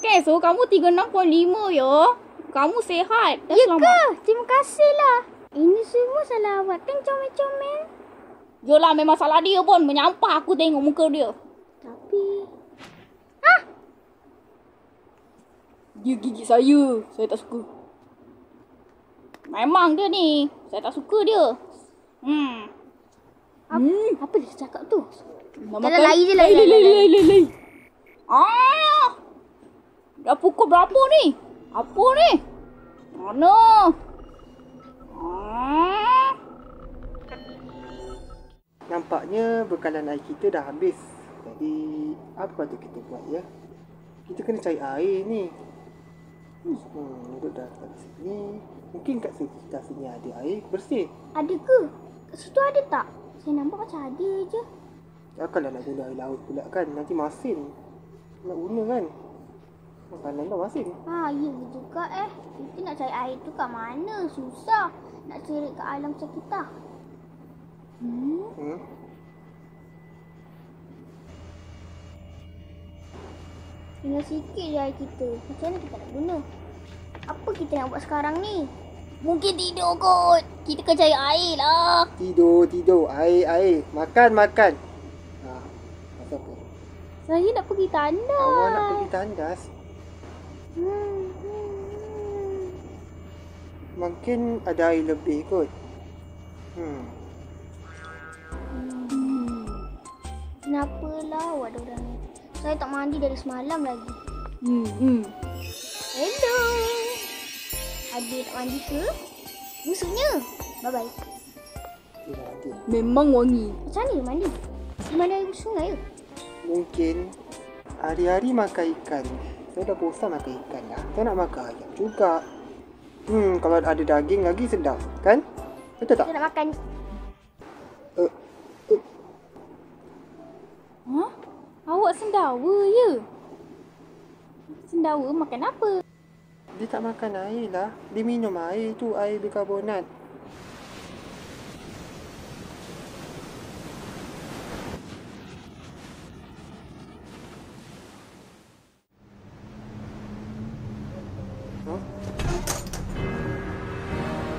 Okey, so kamu 36.5 ya. Kamu sihat. Dah Ya selamat. ke? Terima kasihlah. Ini semua salah awak kan, comel-comel. Yolah, memang salah dia pun. Menyampah aku tengok muka dia. Tapi... Dia gigit saya. Saya tak suka. Memang dia ni. Saya tak suka dia. Apa dia cakap tu? Nak Dah, makan? lari je, lari. Lari. Dah pukul berapa ni? Apa ni? Mana? Nampaknya bekalan air kita dah habis. Jadi, apa patut kita buat ya? Kita kena cari air ni. Duduk dah kat sini. Mungkin kat sekitar sini ada air bersih. Ada ke? Kat situ ada tak? Saya nampak macam ada je. Takkanlah nak guna air laut pula kan. Nanti masin. Nak guna kan. Makanan dah masin. Ya juga Kita nak cari air tu kat mana? Susah. Nak cari kat alam sekitar. Tinggal sikit je air kita. Macam mana kita nak guna? Apa kita nak buat sekarang ni? Mungkin tidur kot. Kita kena cari air lah. Tidur. Air. Makan. Pasal apa? Saya nak pergi tandas. Awak nak pergi tandas? Mungkin ada air lebih kot. Kenapalah awak orang ni? Saya tak mandi dari semalam lagi. Hello. Ada nak mandi ke? Busuknya. Bye-bye. Memang wangi. Macam mana dia mandi? Di mana air sungai ke? Mungkin hari-hari makan ikan. Saya dah bosan makan ikan dah. Saya nak makan ayam juga. Kalau ada daging lagi sedap, kan? Betul tak? Saya nak makan. Awak sendawa ya? Sendawa makan apa? Dia tak makan air lah. Dia minum air tu, air bikarbonat.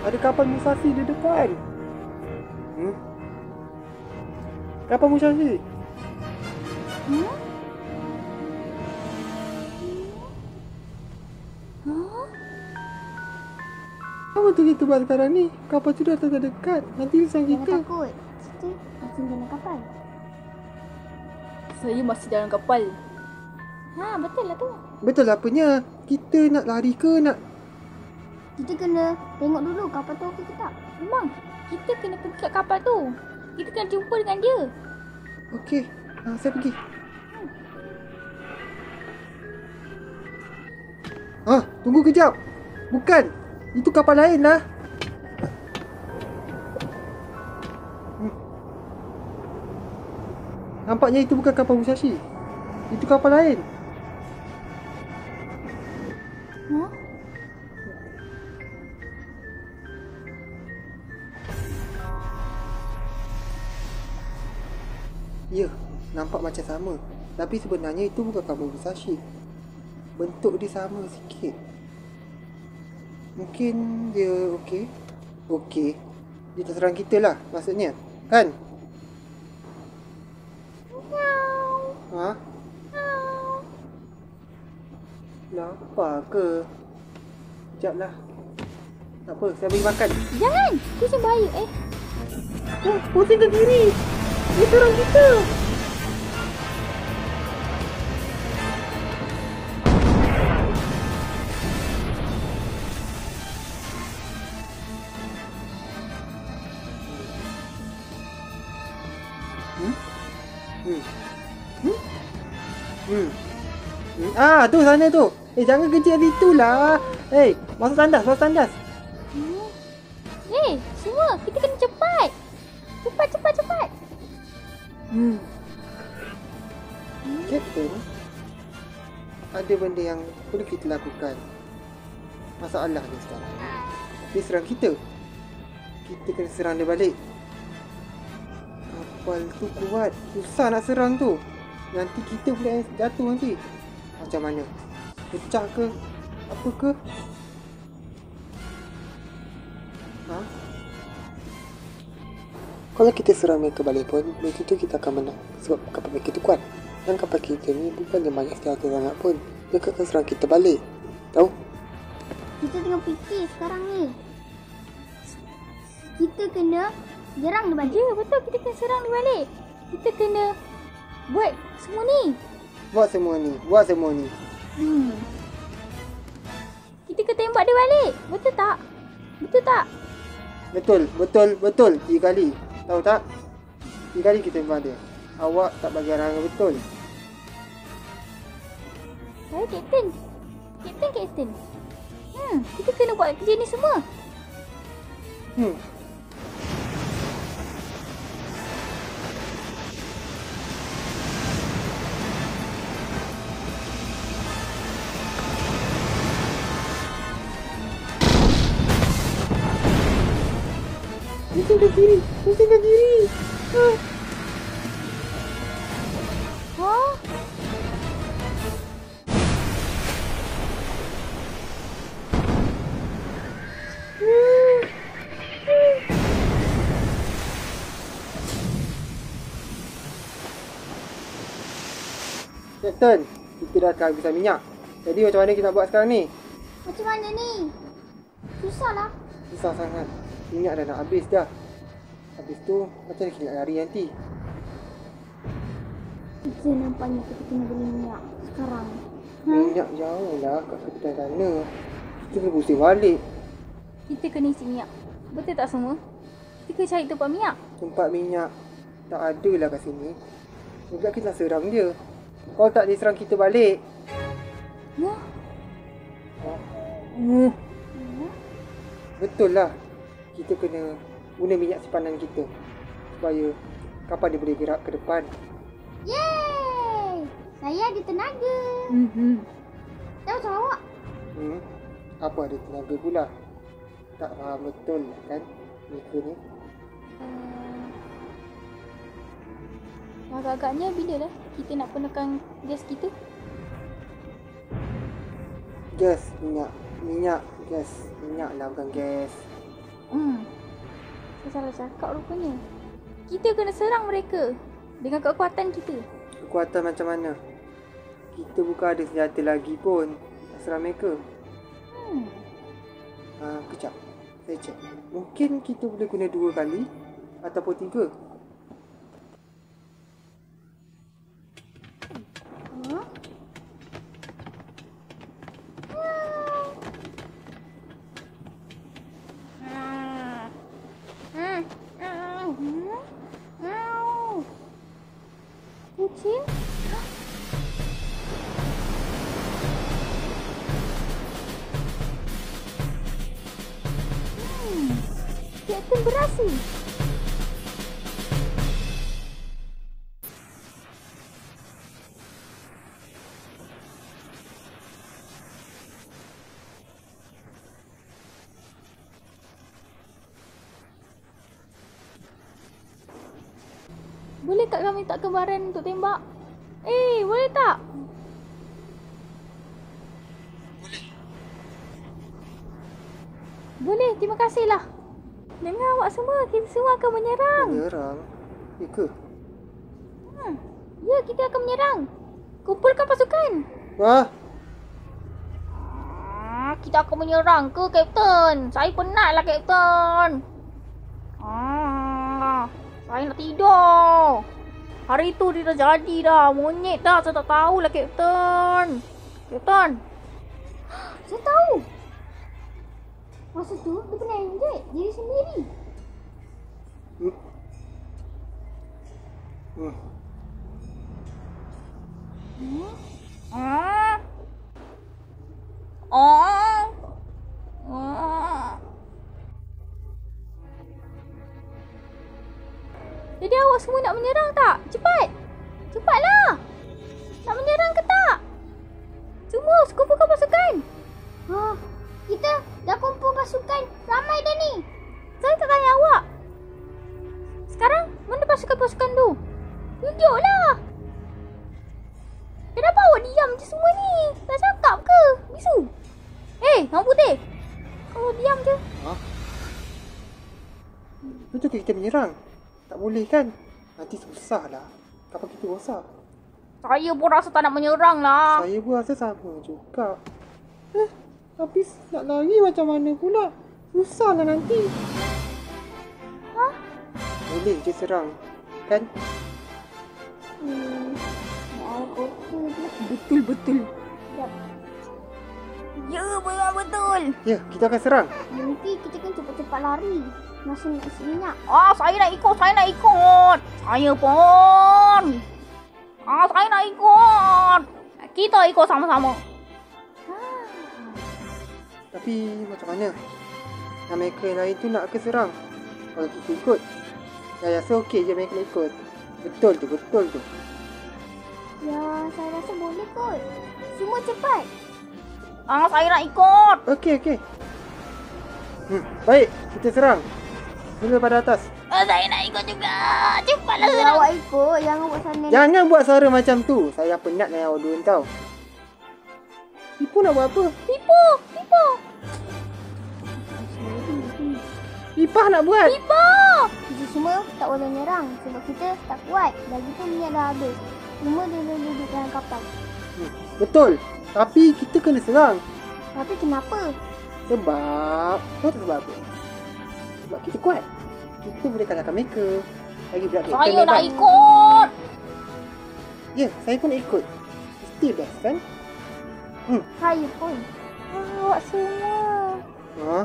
Ada kapal Musashi di depan. Kapal Musashi. Apa tu kita buat sekarang ni? Kapal tu dah terdekat. Nanti urusan Jangan kita. takut. Kita masih dalam kapal. Saya masih dalam kapal. Betul lah tu. Betul lah apanya? Kita nak lari ke nak... Kita kena tengok dulu kapal tu okey ke tak. Memang. Kita kena pergi kat kapal tu. Kita kena jumpa dengan dia. Okey. Saya pergi. Tunggu kejap. Bukan. Itu kapal lain lah. Nampaknya itu bukan kapal Musashi. Itu kapal lain. Ya, nampak macam sama. Tapi sebenarnya itu bukan kapal Musashi. Bentuk dia sama sikit. Mungkin dia okey. Okey. Dia tak serang kita lah maksudnya. Kan? Lapar ke? Sekejap lah. Tak apa, saya bagi makan. Jangan. Itu macam bahaya Pusing ke kiri. Dia serang kita. Tu sana tu. Jangan kejar situ lah. Masuk tandas. Semua. Kita kena cepat. Cepat. Captain, ada benda yang perlu kita lakukan. Masalah dia sekarang. Dia serang kita. Kita kena serang dia balik. Kapal tu kuat. Susah nak serang tu. Nanti kita pula yang jatuh nanti. Macam mana? Pecah ke? Apa ke? Ha? Kalau kita serang mereka balik pun, mereka tu kita akan menang. Sebab kapal mereka tu kuat. Dan kapal kita ni bukannya banyak senjata sangat pun. Mereka akan serang kita balik. Tahu? Kita tengah fikir sekarang ni. Kita kena jerang dia balik. Ya, betul. Kita kena serang dia balik. Kita kena buat semua ni. Buat semua ni. Kita kena tembak dia balik. Betul tak? Betul. 3 kali. Tahu tak? 3 kali kita tembak dia. Awak tak bagi arahan betul. Saya Kapten. Kita kena buat kerja ni semua. Pusingkan diri. Hah? Kapten, kita dah kehabisan minyak. Jadi macam mana kita nak buat sekarang ni? Macam mana ni? Susah lah. Susah sangat. Minyak dah nak habis dah. Habis tu, macam mana kita nak lari nanti? Kita nampaknya kita kena beli minyak sekarang. Minyak jauh lah kat kedai sana. Kita kena pusing balik. Kita kena isi minyak. Betul tak semua? Kita kena cari tempat minyak. Tempat minyak tak ada lah kat sini. Juga kita nak serang dia. Kalau tak dia serang kita balik. Wah. Betul lah. Kita kena guna minyak simpanan kita. Supaya kapal dia boleh gerak ke depan. Yeay! Saya ada tenaga. Tahu macam awak? Apa ada tenaga pula? Tak faham betul kan mereka ni. Agak-agaknya bila lah kita nak penekan gas kita? Gas, minyak, gas. Minyak lah bukan gas. Saya salah cakap rupanya. Kita kena serang mereka dengan kekuatan kita. Kekuatan macam mana? Kita bukan ada senjata lagi pun nak serang mereka. Kejap. Saya cek. Mungkin kita boleh guna 2 kali ataupun 3. Kucing? Kapten berhasil. Boleh tak kami tak kembaran untuk tembak? Boleh tak? Boleh, terima kasihlah. Dengar awak semua, kita semua akan menyerang. Menyerang? Ya ke? Ya, kita akan menyerang. Kumpulkan pasukan. Wah! Kita akan menyerang ke, Kapten? Saya penatlah, Kapten. Saya nak tidur. Hari tu dia dah jadi dah. Monyet dah. Saya tak tahulah, Kapten. Kapten. Saya tahu. Masa tu dia pernah injek diri sendiri. Jadi awak semua nak menyerang tak? Cepat! Cepatlah! Nak menyerang ke tak? Semua kumpulkan pasukan! Kita dah kumpul pasukan ramai dah ni. Saya tak tanya awak. Sekarang mana pasukan-pasukan tu? Tunjuklah! Kenapa awak diam je semua ni? Tak cakap ke? Yang putih. Kau diam je. Ha? Betul ke kita menyerang? Tak boleh kan? Nanti susah lah. Kapal kita rosak. Saya pun rasa tak nak menyerang lah. Saya pun rasa sama juga. Tapi nak lari macam mana pula? Susah lah nanti. Ha? Boleh je serang. Kan? Betul-betul. Ya, betul-betul. Ya, kita akan serang. Nanti kita kan cepat-cepat lari. Masa nak seminyak. Saya nak ikut. Saya pun. Saya nak ikut. Kita ikut sama-sama. Tapi macam mana? Yang mereka yang lain tu nak ke serang? Kalau kita ikut, saya rasa okey je mereka nak ikut. Betul tu. Ya, saya rasa boleh kot. Semua cepat. Saya nak ikut. Okey. Baik, kita serang. Mula pada atas. Saya nak ikut juga. Cepatlah Ya, serang. awak ikut. Jangan buat sana. Jangan buat suara macam tu. Saya penat dengan awak dua tau. Tipu nak buat apa? Tipu. Pipah nak buat. Kita semua tak boleh nyerang sebab kita tak kuat. Lagipun minyak dah habis. Semua duduk dalam kapal. Betul. Tapi kita kena serang. Tapi kenapa? Sebab... Tahu tak sebab apa? Sebab kita kuat. Kita boleh kalahkan mereka. Lagi pula kapten Saya nak hebat. ikut. Ya, saya pun nak ikut. Mesti best kan? Saya pun. Awak semua. Ha?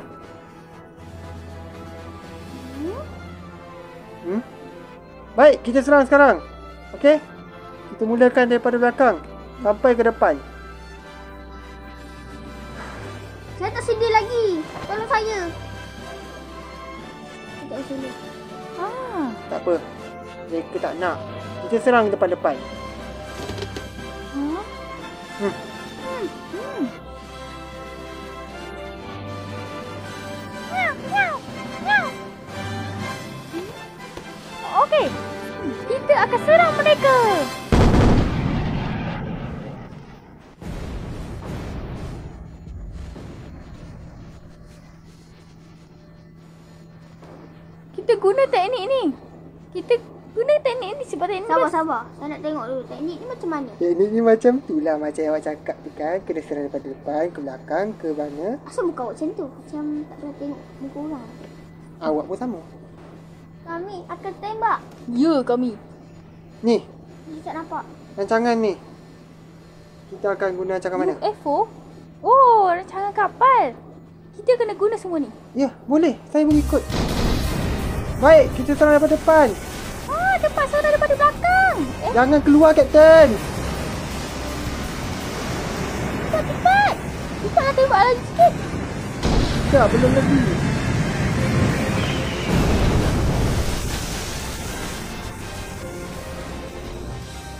Baik, kita serang sekarang. Okey? Kita mulakan daripada belakang sampai ke depan. Saya tak sedia lagi. Tolong saya. Tak sedia. Tak apa. Mereka tak nak. Kita serang depan-depan. Okey. Kita akan serang mereka. Kita guna teknik ni. Sebab teknik Sabar. Saya nak tengok dulu teknik ni macam mana. Teknik ni macam tu lah. Macam yang awak cakap tu kan. Kena serang daripada depan, ke belakang, ke mana. Asal muka awak macam tu? Macam tak pernah tengok muka orang. Awak pun sama. Kami akan tembak. Ya, kami. Ni, Saya tak nampak. rancangan ni. Kita akan guna rancangan mana? UFO? Oh, rancangan kapal. Kita kena guna semua ni. Ya, boleh. Saya boleh ikut. Baik, kita serang daripada depan. Cepat serang daripada belakang. Jangan keluar, Kapten. Cepat. Cepatlah tembak lagi sikit. Tak, belum lagi.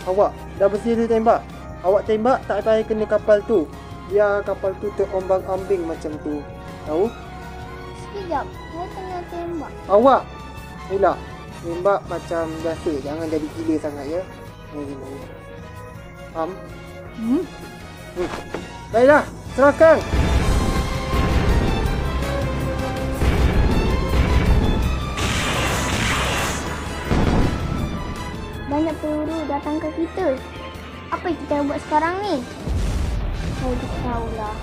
Awak dah bersedia tembak. Awak tembak tak payah kena kapal tu. Biar kapal tu terombang-ambing macam tu. Tahu? Sekejap. Saya tengah tembak. Awak elak. Tembak macam biasa. Jangan jadi gila sangat ya. Faham? Baiklah. Serang sekarang. Banyak peluru datang ke kita. Apa yang kita buat sekarang ni? Saya tak tahulah.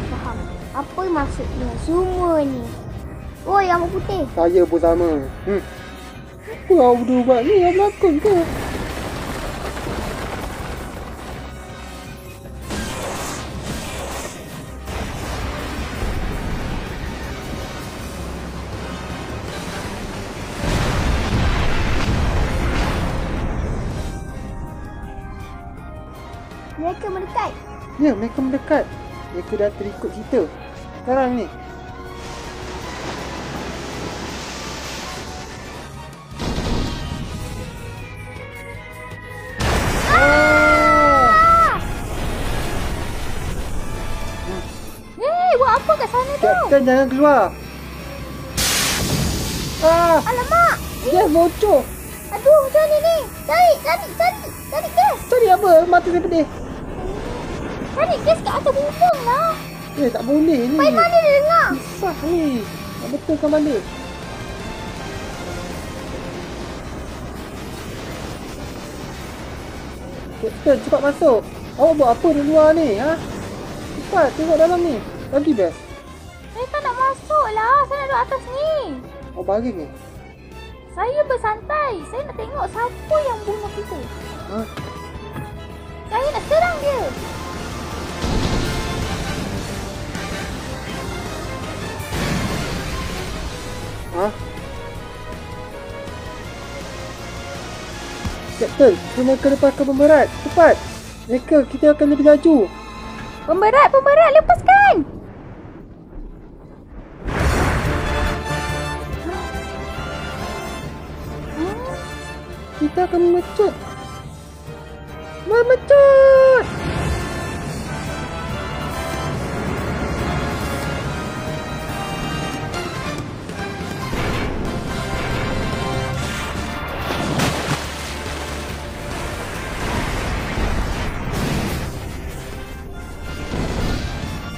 Faham. Apa maksudnya semua ni? Oh, yang putih. Saya pun sama. Apa awak berdua buat ni? Yang berlakon ke? Mereka mendekat. Ya, mereka mendekat. Mereka dah terikut kita. Sekarang ni. Buat apa kat sana tu? Kapten jangan keluar. Alamak! Gas bocor. Aduh, macam ni ni. Cari gas. Cari apa? Mata saya pedih. Cari gas kat atas bumbung lah. Tak boleh ni. Pai mana dia dengar? Susah ni. Tak betulkan balik. Kapten, cepat masuk. Awak buat apa di luar ni? Ha? Cepat, tengok dalam ni. Lagi best. Saya tak nak masuk lah. Saya nak duduk atas ni. Oh, baring ni. Saya bersantai. Saya nak tengok siapa yang bunuh kita. Ha? Saya nak serang dia. Ha? Kapten, mereka lepaskan pemberat. Cepat. Mereka, kita akan lebih laju. Pemberat, lepaskan. Kita akan memecut. Memecut!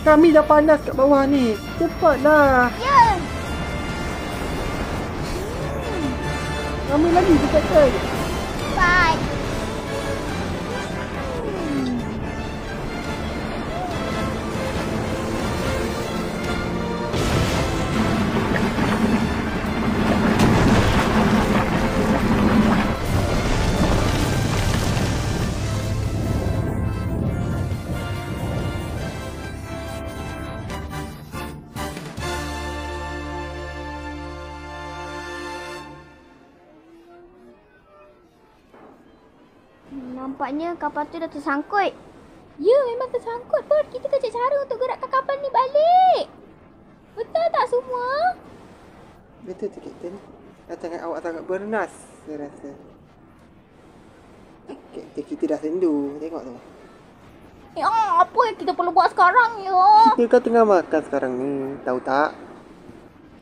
Kami dah panas kat bawah ni. Cepatlah. Ya. Ramai lagi tu, Kapten. Pai. Nampaknya kapal tu dah tersangkut. Ya, memang tersangkut pun. Kita kena cari cara untuk gerakkan kapal ni balik. Betul tak semua? Betul tu, Kapten. Rancangan awak sangat bernas, saya rasa. Kapten, kita dah sendu. Tengok tu. Apa yang kita perlu buat sekarang ya? Kita kan tengah makan sekarang ni. Tahu tak?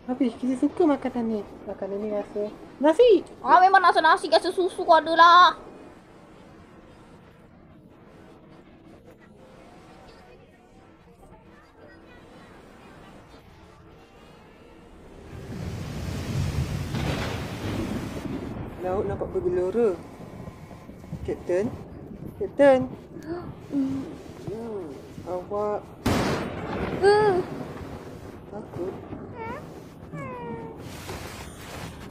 Habis, kita suka makanan ni. Makanan ni rasa nasi. Memang nasi rasa susu adalah. Laut nampak bergelora. Kapten? Kapten? Awak takut?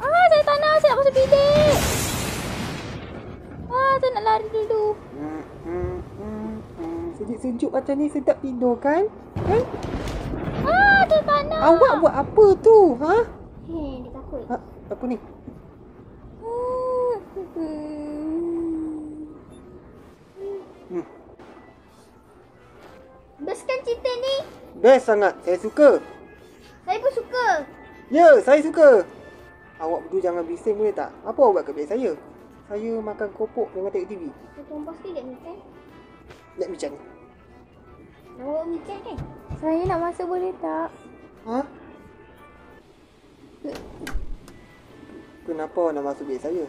Saya tak nak. Saya nak masuk bilik. Saya nak lari dulu. Sejuk-sejuk macam ni sedap tidur kan? Kan? Saya tak nak. Awak buat apa tu? Ha? Dia takut. Ha? Apa ni? Best kan cerita ni? Best sangat. Saya suka. Saya pun suka. Ya, saya suka. Awak berdua jangan bising boleh tak? Apa awak buat kat bilik saya? Saya makan kopok dengan tengok TV. Saya kompas ke tak makan? Nak bincang. Nak bawa makan kan? Saya nak masuk boleh tak? Ha? Kenapa awak nak masuk bilik saya?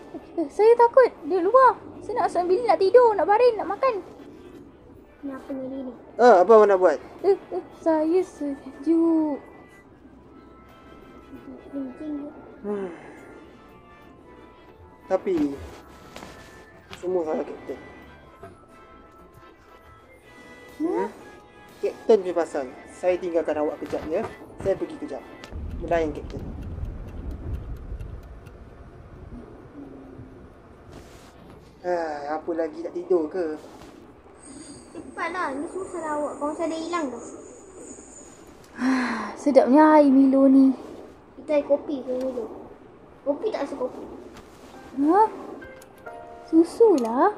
Saya takut. Dia luar. Saya nak masuk bilik nak tidur, nak baring, nak makan. Kenapa ni ni? Apa awak nak buat? Saya sejuk. Kencing. Tapi semua salah Kapten. Kapten punya pasal. Saya tinggalkan awak kejap ya. Saya pergi kejap. Melayan Kapten. Apa lagi tak tidur ke? Cepatlah, ni semua salah awak. Kawan saya dah hilang dah. Sedapnya air Milo ni. Kita air kopi ke dulu. Kopi tak rasa kopi. Susu lah.